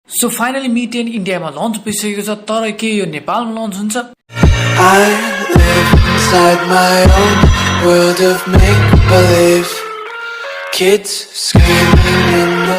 So finally Mi 10 इन्डियामा lunch भइसकेको छ तर के यो नेपालमा लन्च हुन्छ? I live inside my own world of make-believe. Kids screaming in the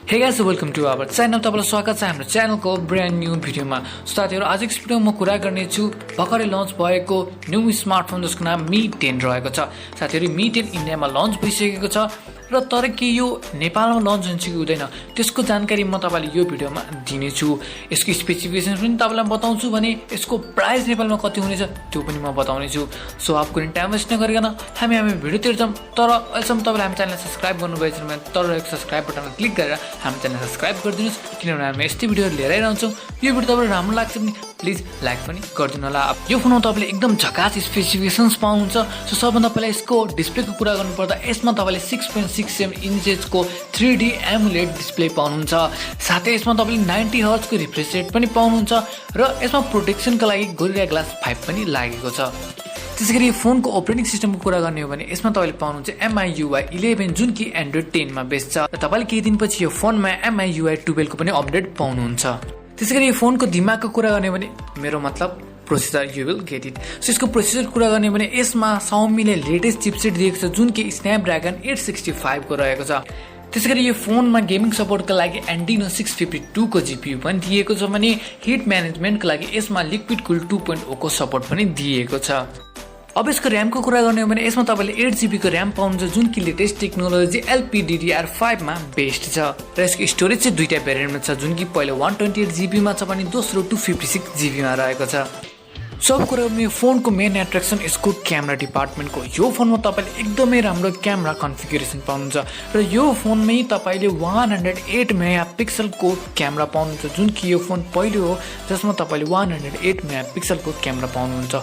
Hey guys, welcome to our channel. तपाईलाई स्वागत छ हाम्रो च्यानलको ब्रान्ड न्यू भिडियोमा। साथीहरु आजको भिडियोमा म कुरा गर्ने छु भर्खरै लन्च भएको न्यू स्मार्टफोन जसको नाम Mi 10 रहेको छ। साथीहरु Mi 10 इन्डियामा लन्च भइसकेको छ र तर के यो नेपालमा लन्च हुन्छ कि हुँदैन त्यसको जानकारी म तपाईलाई यो भिडियोमा दिने छु। यसको स्पेसिफिकेसन पनि तपाईलाई बताउँछु भने यसको प्राइस नेपालमा कति हुनेछ त्यो पनि म बताउने छु। सो आप कुनै टाइम वेस्ट नगरिकन हामी भिडियोतिर जाऊँ। तर अहिलेसम्म तपाईले हाम्रो च्यानललाई सब्स्क्राइब गर्नुभएको छैन भने तर एक सब्स्क्राइब बटनमा क्लिक गरेर हाम्रो च्यानल सब्स्क्राइब गरिदिनुस् किनभने हामी यस्तै भिडियोहरु लिएर आइरहन्छौँ। यो भिडियो तपाईलाई राम्रो लाग्छ भने प्लिज लाइक पनि गरिदिनु होला। यो फोनमा तपाईले एकदम झकास स्पेसिफिकेसन्स पाउनुहुन्छ। सो सबभन्दा पहिला यसको डिस्प्लेको कुरा गर्नुपर्दा यसमा तपाईले 6.67 इन्चेसको 3D एमुलेट डिस्प्ले पाउनुहुन्छ। साथै यसमा तपाईले 90 हर्ट्जको रिफ्रेश रेट पनि पाउनुहुन्छ र यसमा प्रोटेक्सनको लागि गोरिल्ला ग्लास 5 पनि लागेको छ। त्यसैगरी फोनको अपरेटिङ सिस्टमको कुरा गर्ने हो भने यसमा तपाईले पाउनुहुन्छ MIUI 11 जुन कि एन्ड्रोइड 10 मा बेस छ र तपाईले केही दिनपछि यो फोनमा MIUI 12 को पनि अपडेट पाउनुहुन्छ। त्यसैगरी यो फोनको दिमागको कुरा गर्ने हो भने मेरो मतलब processor you will get it. So यसको प्रोसेसर कुरा गर्ने भने यसमा Xiaomi ले लेटेस्ट चिपसेट दिएको छ जुन कि स्न्यापड्रागन 865 को रहेको छ। त्यसैगरी यो फोनमा गेमिङ सपोर्टको लागि herdinu 652 को GPU पनि दिएको छ भने हिट म्यानेजमेन्टको लागि यसमा लिक्विड कुल 2.0 को सपोर्ट पनि दिएको छ। अब यसको र्यामको कुरा गर्ने हो भने यसमा तपाईले 8GB को र्याम पाउनुहुन्छ जुन कि लेटेस्ट टेक्नोलोजी LPDDR5 मा बेस्ड छ र यसको स्टोरेज चाहिँ दुईटा भेरिएन्टमा छ जुन कि पहिलो 128GB मा छ भने दोस्रो 256GB मा रहेको छ। सब कुरा यो फोनको मेन एट्र्याक्सन यसको क्यामेरा डिपार्टमेन्टको। यो फोनमा तपाईले एकदमै राम्रो क्यामेरा कन्फिगरेसन पाउनुहुन्छ र यो फोनमै तपाईले 108 मेगापिक्सलको क्यामेरा पाउनुहुन्छ जुन कि यो फोन पहिलो हो जसमा तपाईले 108 मेगापिक्सलको क्यामेरा पाउनुहुन्छ।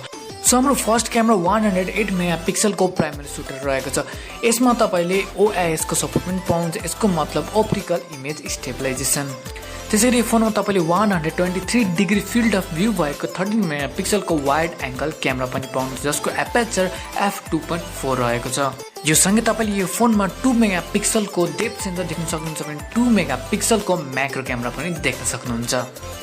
सो हाम्रो फर्स्ट क्यामेरा 108 मेगापिक्सलको प्राइमरी सुटर रहेको छ। यसमा तपाईले OIS को सपोर्ट पनि पाउनुहुन्छ। यसको मतलब अप्टिकल इमेज स्टेबलाइजेसन। त्यसैगरी यो फोनमा तपाईले 123 डिग्री फिल्ड अफ भ्यू भएको 13 मेगापिक्सलको वाइड एंगल क्यामेरा पनि पाउनुहुन्छ जसको एपर्चर f2.4 रहेको छ। यो सँगै तपाईले यो फोनमा 2 मेगापिक्सलको डेप्थ सेन्सर देख्न सक्नुहुन्छ भने 2 मेगापिक्सलको म्याक्रो क्यामेरा पनि देख्न सक्नुहुन्छ।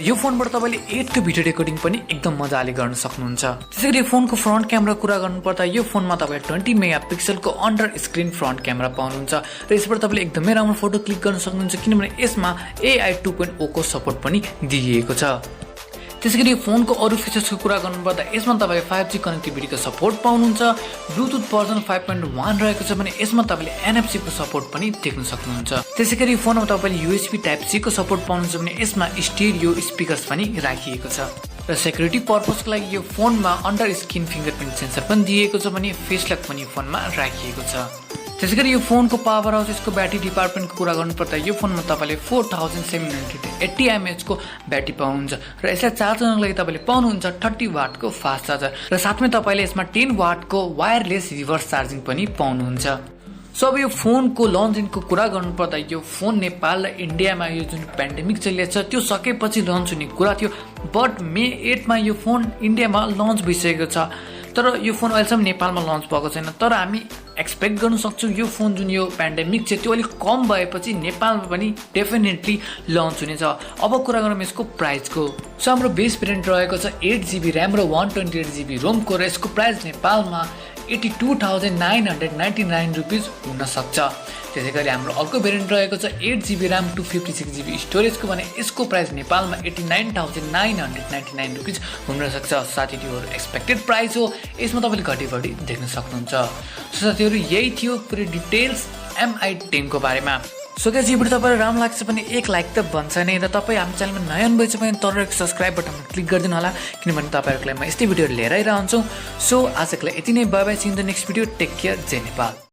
यो फोनबाट तपाईले 8 को भिडियो रेकर्डिङ पनि एकदम मजाले गर्न सक्नुहुन्छ। त्यसैगरी फोनको फ्रन्ट क्यामेरा कुरा गर्नुपर्दा यो फोनमा तपाईले 20 मेगापिक्सलको अन्डर स्क्रिन फ्रन्ट क्यामेरा पाउनुहुन्छ र यसबाट तपाईले एकदमै राम्रो फोटो क्लिक गर्न सक्नुहुन्छ किनभने यसमा AI 2.0 को सपोर्ट पनि दिएको छ। त्यसैगरी फोनको अरु फिचर्सको कुरा गर्नुपर्दा यसमा तपाईले 5G कनेक्टिभिटीको सपोर्ट पाउनुहुन्छ। ब्लुटुथ भर्जन 5.1 रहेको छ भने यसमा तपाईले NFC को सपोर्ट पनि देख्न सक्नुहुन्छ। त्यसैगरी फोनमा तपाईले USB टाइप C को सपोर्ट पाउनुहुन्छ भने यसमा स्टेरियो स्पिकर्स पनि राखिएको छ र सेक्युरिटी पर्पसको लागि यो फोनमा अन्डर स्किन फिंगरप्रिन्ट सेन्सर पनि दिएको छ भने फेस लक पनि फोनमा राखिएको छ। त्यसैगरी यो फोनको पावर हाउस यसको ब्याट्री डिपार्टमेन्टको कुरा गर्नुपर्दा यो फोनमा तपाईले 4780 mAh को ब्याट्री पाउनुहुन्छ र यसलाई चार्ज गर्नको लागि तपाईले पाउनुहुन्छ 30 वाट को फास्ट चार्जर र साथमै तपाईले यसमा 10 वाट को वायरलेस रिभर्स चार्जिङ पनि पाउनुहुन्छ। सो अब यो फोनको लन्चिङको कुरा गर्नुपर्दा यो फोन नेपाल र इन्डियामा यो जुन पेन्डेमिक चलिरहेछ त्यो सकेपछि लन्च हुने कुरा थियो बट मे 8 मा यो फोन इन्डियामा लन्च भइसकेको छ तर यो फोन अहिलेसम्म नेपालमा लन्च भएको छैन। तर हामी एक्सपेक्ट गर्न सक्छौं यो फोन जुन यो पेन्डेमिक छ त्यो अलिक कम भएपछि नेपालमा पनि डेफिनेटली लन्च हुनेछ। अब कुरा गरौँ यसको प्राइसको। सो हाम्रो बेस भेरिएन्ट रहेको छ 8GB र्याम र 128GB रोमको र यसको प्राइस नेपालमा 82,999 रुपीज हुन सक्छ। त्यसैगरी हाम्रो अर्को भेरिएन्ट रहेको छ 8GB र्याम 256GB स्टोरेजको भने यसको प्राइस नेपालमा 89,999 रुपीज हुन सक्छ। साथीहरु एक्सपेक्टेड प्राइस हो यसमा तपाईले घटी बढी देख्न सक्नुहुन्छ। सो साथीहरु यही थियो पुरै डिटेल्स Mi 10 को बारेमा। सो गाइस यो भिडियो तपाईलाई राम्रो लाग्छ भने एक लाइक त भन्छ नै र तपाई हाम्रो च्यानलमा नयाँ हुनुहुन्छ भने तर एक सब्स्क्राइब बटनमा क्लिक गरिदिनु होला किनभने तपाईहरुको लागि म यस्तै भिडियोहरु लिएर आइरहन्छु। सो आजको लागि यति नै। Bye bye, see in the next video. Take care. जय नेपाल।